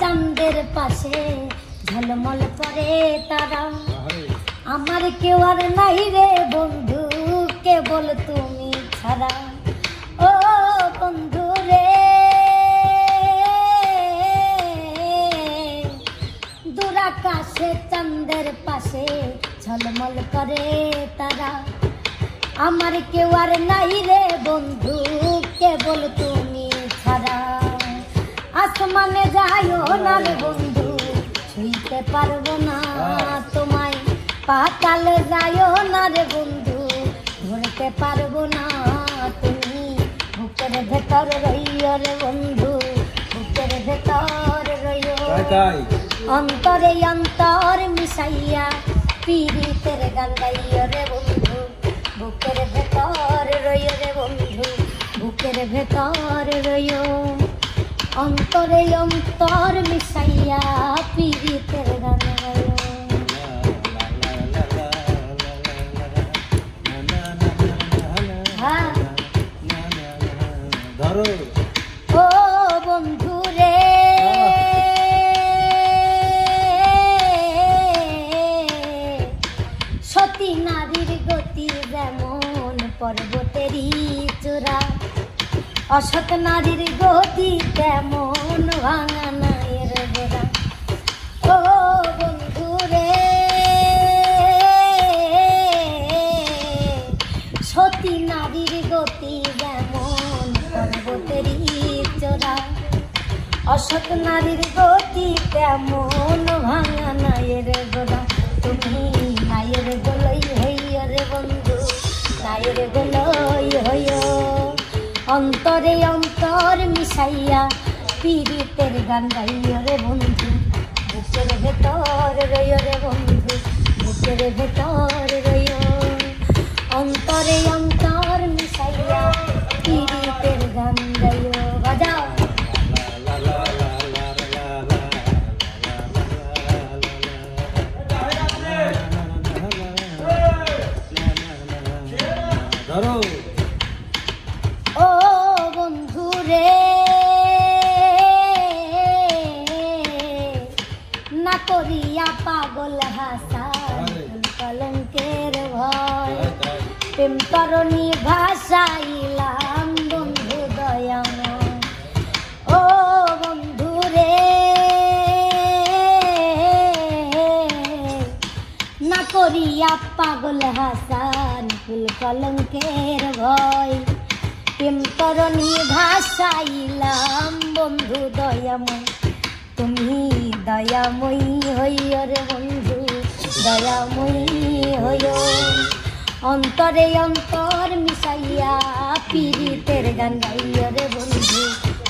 চাঁদের পাশে ঝলমল করে তারা। আমার কেউ আর নাই রে বন্ধু, কেবল তুমি ছাড়া। ও বন্ধু রে, দূর আকাশে চাঁদের পাশে ঝলমল করে তারা। আমার কেউ আর নাই রে বন্ধু, কেবল তুমি ছাড়া। আসমানে যাইও না রে বন্ধু, ছুঁইতে পারবো না তোমায়। পাতালে যাইও না রে বন্ধু, ধরতে পারবো না তুমি। বুকের ভেতর রইও রে বন্ধু, বুকের ভেতর রইও। অন্তরে অন্তর মিশাইয়া পীড়িতের গান গাইও রে বন্ধু, বুকের ভেতর রইও রে বন্ধু, বুকের ভেতর রইও। অন্তরে অন্তর মিশাইয়া পীড়িতের গান গাইও। ও বন্ধু রে, সতী নারীর গতি যেমন পর্বতেরই চূড়া, অসৎ নারীর গতি তেমন ভাঙা নায়ের গোড়া। ও বন্ধু রে, সতী নারীর গতি যেমন পর্বতেরই চূড়া, অসৎ নারীর গতি তেমন ভাঙা নায়ের গোড়া। তুমি নায়ের গোলই হইয় রে বন্ধু, নায়ের গোলই হইয়। অন্তরে অন্তর মিশাইয়া পীড়িতের গান গাইয় রে বন্ধু, বুকের ভেতর রইয় রে বন্ধু, বুকের ভেতর রইয়। অন্তরে অন্তর মিশাইয়া পীড়িতের গান গাইয়। বাজাও। ও বন্ধু রে, না করিয়া পাগল হাসান কলঙ্কের ভয়। প্রেম তরণী ভাসাইলাম বন্ধু দয়াময়। ও বন্ধু রে, না করিয়া পাগল হাসান ফুল কলঙ্কের ভয়। প্রেম তরণী ভাসাইলাম বন্ধু দয়াময়। তুমি দয়াময়ী হইয় রে বন্ধু, দয়াময়ী হইয়। অন্তরে অন্তর মিশাইয়া পীড়িতের গান গাইয় রে বন্ধু,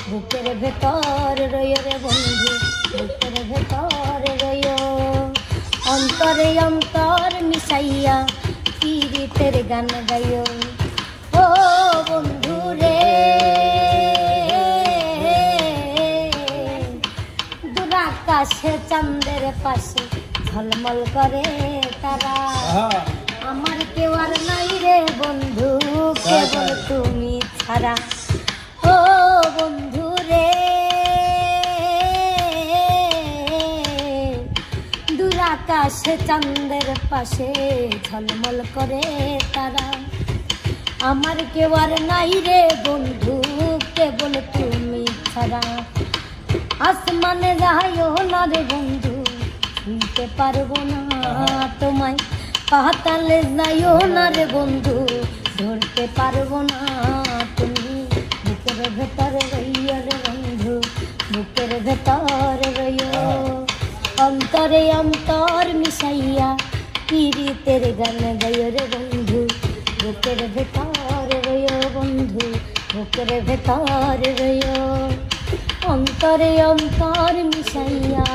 বুকের ভেতর রইয় রে বন্ধু, বুকের ভেতর রইয়। অন্তরে অন্তর মিশাইয়া পীড়িতের গান গাইয়। ও বন্ধু রে, দূর আকাশে চাঁদের পাশে ঝলমল করে তারা। আমার কেউ আর নাই রে বন্ধু, কেবল তুমি ছাড়া। ও বন্ধু রে, দূর আকাশে চাঁদের পাশে ঝলমল করে তারা। আমার কেউ আর নাই রে বন্ধু, কেবল তুমি ছাড়া। আসমানে যাইও না রে বন্ধু, ছুঁইতে পারবো না তোমায়। পাতালে যাইও না রে বন্ধু, ধরতে পারবো না তুমি। বুকের ভেতরে রইয় রে বন্ধু, বুকের ভেতরে রইয়। অন্তরে অন্তর মিশাইয়া পীড়িতের গান গাইয় রে বন্ধু, বুকের ভেতর রইয় বন্ধু, বুকের ভেতর রইয়। অন্তরে অন্তর মিশাইয়া